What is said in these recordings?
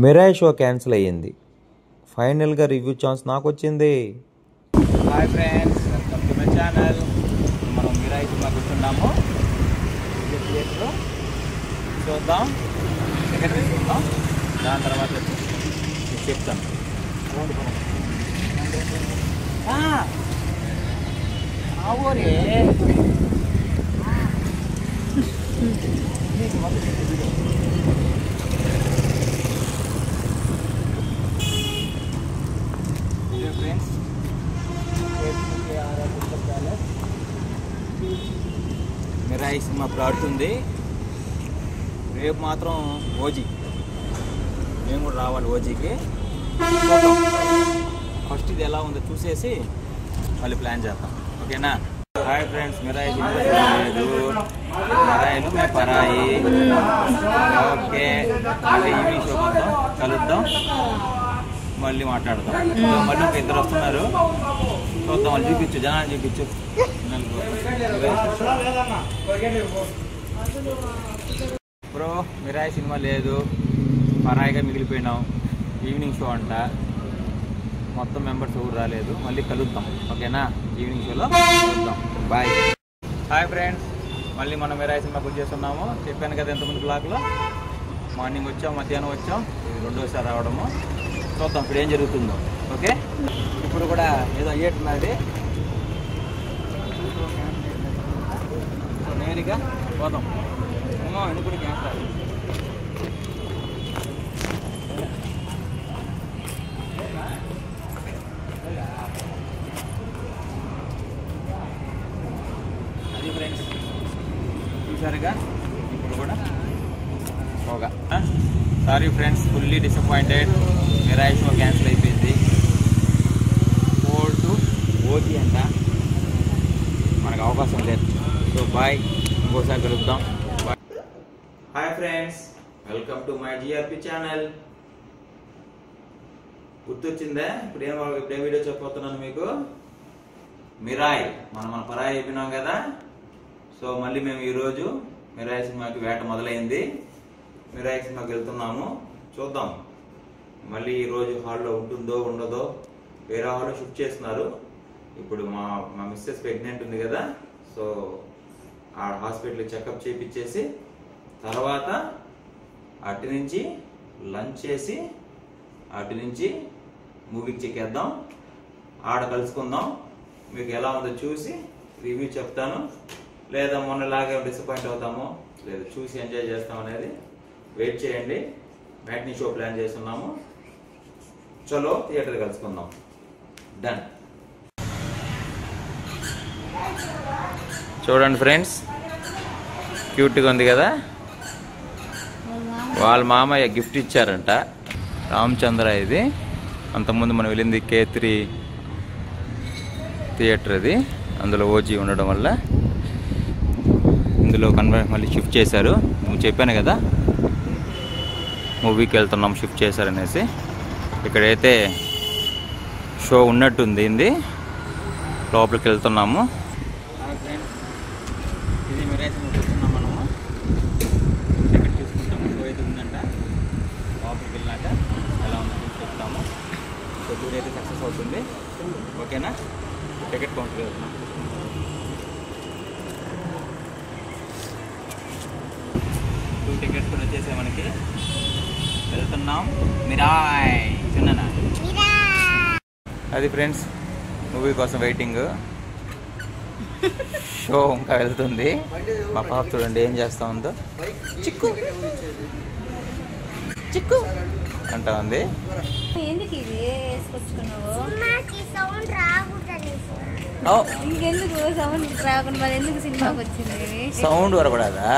Mirai show cancel అయ్యింది. ఫైనల్గా review chance నాకు వచ్చింది. Hi friends, welcome to my channel. మనం మిరాయ్ సినిమా కూర్చున్నాము. థియేటర్లో చూద్దాం, టికెట్ తీసుకుందాం. దాని తర్వాత వచ్చి చెప్తాను. ఊరే ఫ్రెండ్స్, మిరాయ్ సినిమా ఆడుతుంది. రేపు మాత్రం ఓజీ, మేము కూడా రావాలి ఓజీకి. ఫస్ట్ ఇది ఎలా ఉందో చూసేసి మళ్ళీ ప్లాన్ చేద్దాం, ఓకేనా? హాయ్ ఫ్రెండ్స్, మిరాయి లేదు, మిరాయిలు మేము పరాయి. ఓకే, మళ్ళీ ఈవినింగ్ షో వద్దాం, కలుద్దాం, మళ్ళీ మాట్లాడదాం. మళ్ళీ ఒక ఇద్దరు వస్తున్నారు, చూద్దాం. వాళ్ళు చూపించు, జనాలు చూపించు. బ్రో, మిరాయి సినిమా లేదు, పరాయిగా మిగిలిపోయినాం. ఈవినింగ్ షో అంట, మొత్తం మెంబర్స్ ఎవరు రాలేదు. మళ్ళీ కలుద్దాం, ఓకేనా? ఈవినింగ్ షోలో కలుద్దాం. బాయ్. హాయ్ ఫ్రెండ్స్, మళ్ళీ మనం మిరాయి సినిమాకి వచ్చేస్తున్నాము. చెప్పాను కదా ఇంతకుముందు బ్లాగ్లో. మార్నింగ్ వచ్చాం, మధ్యాహ్నం వచ్చాం, ఇది రెండోసారి రావడము. చూద్దాం ఇప్పుడు ఏం జరుగుతుందో, ఓకే? ఇప్పుడు కూడా ఏదో అయ్యేట్టున్నది. నేరుగా పోదాం. ఎందుకు క్యాన్సర్ అది ఫ్రెండ్స్, చూసారుగా. ఇప్పుడు కూడా పోగా. Sorry friends, fully disappointed. Mirai show cancel అయిపోయింది. 4 to ఓజీ అంట, మనకు అవకాశం లేదు. సో బాయ్, ఇంకోసారి కలుద్దాం. Bye. Hi friends, welcome to my GRP channel. గుర్తొచ్చిందా? ఇప్పుడే వీడియో చెప్పబోతున్నాను మీకు. మిరాయ్ మన పరాయి అయిపోయినాం కదా. సో మళ్ళీ మేము ఈరోజు మిరాయ్ సినిమాకి వేట మొదలైంది. మిరాయ్ సినిమాకి వెళ్తున్నాము, చూద్దాం. మళ్ళీ ఈరోజు హాల్లో ఉంటుందో ఉండదో. వేరే హాల్లో షిఫ్ట్ చేస్తున్నారు. ఇప్పుడు మా మిస్సెస్ ప్రెగ్నెంట్ ఉంది కదా. సో ఆ హాస్పిటల్ చెకప్ చేయించేసి తర్వాత అటు నుంచి లంచ్ చేసి అటు నుంచి మూవీకి చెక్కేద్దాం. ఆడ కలుసుకుందాం. మీకు ఎలా ఉందో చూసి రివ్యూ చెప్తాను. లేదా మొన్నలాగే డిసప్పాయింట్ అవుతామో, లేదా చూసి ఎంజాయ్ చేస్తాం అనేది వెయిట్ చేయండి. మ్యాట్నీ షో ప్లాన్ చేస్తున్నాము. చలో థియేటర్ కలుసుకుందాం. డన్. చూడండి ఫ్రెండ్స్, క్యూట్గా ఉంది కదా. వాళ్ళ మామయ్య గిఫ్ట్ ఇచ్చారంట, రామచంద్ర. ఇది అంతకుముందు మనం వెళ్ళింది K3 థియేటర్. అది అందులో ఓజీ ఉండడం వల్ల ఇందులో మళ్ళీ షిఫ్ట్ చేశారు. నువ్వు చెప్పాను కదా మూవీకి వెళ్తున్నాం, షిఫ్ట్ చేశారనేసి. ఇక్కడైతే షో ఉన్నట్టుంది. ఇది లోపలికి వెళ్తున్నాము. ఇది మిరాయ్ సినిమా చూస్తున్నాం మనము. టికెట్ తీసుకుంటాము. షో అయితే ఉందంట. లోపలికి వెళ్ళాక ఎలా ఉందో చెప్తాము. సో టూర్ అయితే సక్సెస్ అవుతుంది, ఓకేనా? టికెట్ కౌంటర్ వెళ్తున్నాం. 2 టికెట్స్ కూడా వచ్చేసాయి మనకి. వెళ్తున్నాం మిరాయ్. చిన్న అది ఫ్రెండ్స్, మూవీ కోసం వెయిటింగ్. షో ఇంకా వెళ్తుంది. మా పాప చూడండి ఏం చేస్తా ఉందో. చిక్కు చిక్కు అంటా ఉంది. సౌండ్ వరకూడదా?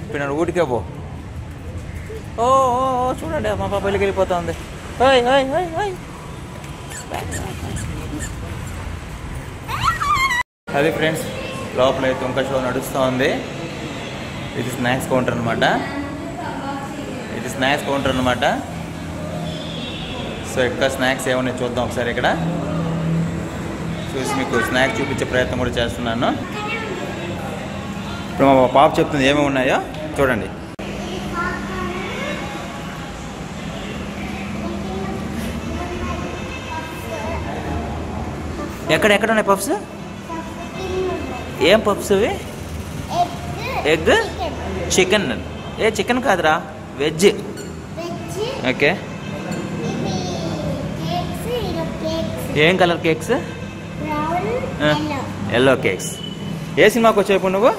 ఇప్పుడు నన్ను ఊటికే పో. ఓ చూడండి, మా పాప వెళ్ళి వెళ్ళిపోతా ఉంది. అది ఫ్రెండ్స్, లోపల అయితే ఇంకా షో నడుస్తూ ఉంది. ఇది స్నాక్స్ కౌంటర్ అనమాట. సో ఇక్కడ స్నాక్స్ ఏమన్నా చూద్దాం ఒకసారి. ఇక్కడ చూసి మీకు స్నాక్స్ చూపించే ప్రయత్నం కూడా చేస్తున్నాను. ఇప్పుడు మా పాప చెప్తుంది ఏమేమి ఉన్నాయో చూడండి. ఎక్కడ ఉన్నాయి పఫ్స్? ఏం పఫ్స్ అవి? Egg, chicken. చికెన్ కాదురా, వెజ్. ఓకే. ఏం కలర్ కేక్స్? Yellow cakes. ఏ సినిమాకి వచ్చావు ఇప్పుడు నువ్వు?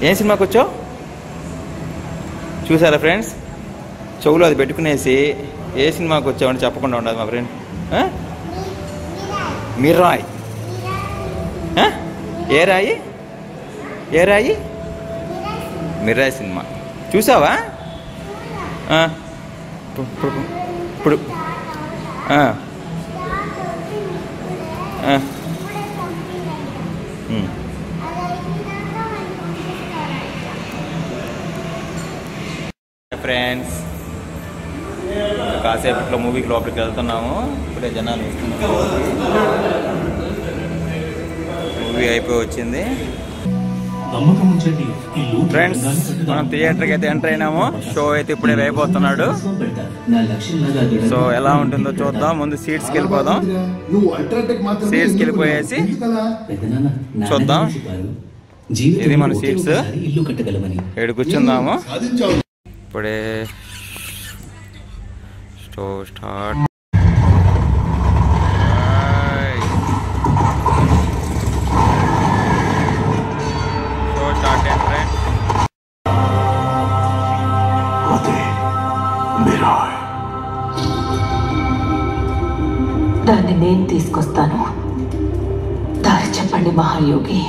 ఏం సినిమాకి వచ్చావు? చూసారా ఫ్రెండ్స్, చెవులు అది పెట్టుకునేసి ఏ సినిమాకి వచ్చామని చెప్పకుండా ఉండదు మా ఫ్రెండ్. మిరాయ్. ఏ రాయి? మిరాయ్ సినిమా చూసావా? ఇప్పుడు ఫ్రెండ్స్, కాసేపట్లో మూవీకి లోపలికి వెళ్తున్నాము. ఇప్పుడే జనాలు వస్తున్నాము. మూవీ అయిపోయి వచ్చింది. ఫ్రెండ్స్, మనం థియేటర్కి అయితే ఎంటర్ అయినాము. షో అయితే ఇప్పుడే అయిపోతున్నాడు. సో ఎలా ఉంటుందో చూద్దాం. ముందు సీట్స్కి వెళ్ళిపోదాం. సీట్స్కి వెళ్ళిపోయేసి చూద్దాం. ఇది మన సీట్స్. ఏడు కూర్చుందాము. ఇప్పుడే షో స్టార్ట్. దాన్ని నేను తీసుకొస్తాను. దారి చెప్పండి మహాయోగి.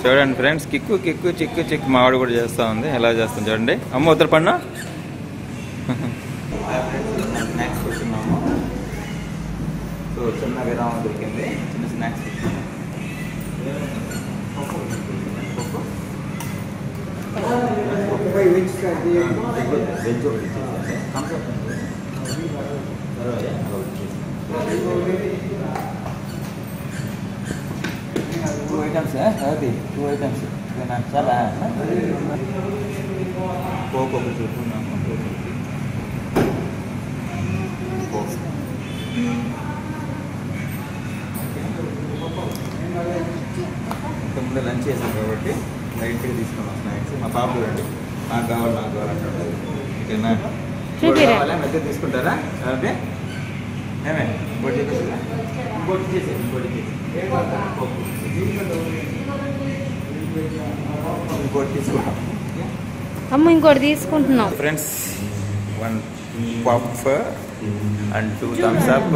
చూడండి ఫ్రెండ్స్, కిక్కు కిక్కు చిక్కు చిక్కు మావాడు కూడా చేస్తూ ఉంది. ఎలా చేస్తాం చూడండి. అమ్మ ఉత్తర పడినా స్నాక్స్ కూర్చున్నాము. సో చిన్న విరామం దొరికింది. చిన్న snacks two items. Two items చాలా కోక్ ఒకటి చూసుకున్నాము. ఇంతకుముందు లంచ్ చేసాం కాబట్టి లైట్గా తీసుకున్నాం స్నాక్స్. మా పాప చూడండి, నాకు కావాలంటాడు. ఓకేనా? మధ్య తీసుకుంటారా? అదే ఏమే ఇంకోటి చేసేసి ఇంకోటి తీసుకుంటాం. అమ్మ ఇంకోటి తీసుకుంటున్నాం. Friends, 1 puff and 2 Thums Up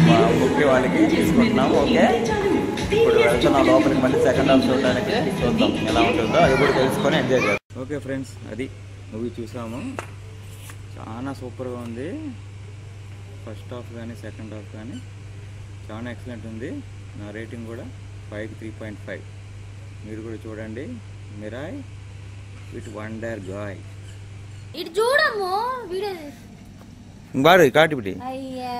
మా ముప్పి వాళ్ళకి తీసుకుంటున్నాం. ఓకే, ఇప్పుడు వెళ్తున్నాం లోపలికి. మళ్ళీ సెకండ్ హాఫ్ చూడడానికి. చూద్దాం ఎలా ఉంటుందో, అది కూడా తెలుసుకొని ఎంజాయ్ చేద్దాం. ఓకే ఫ్రెండ్స్, అది మూవీ చూసాము. చాలా సూపర్గా ఉంది. ఫస్ట్ హాఫ్ కానీ సెకండ్ హాఫ్ కానీ చాలా ఎక్సలెంట్ ఉంది. నా రేటింగ్ కూడా 5కి 3.5. మీరు కూడా చూడండి. Mirai with wonder guy. ఇటు చూడము వీడియో బాడు కాటిపిటి. అయ్యా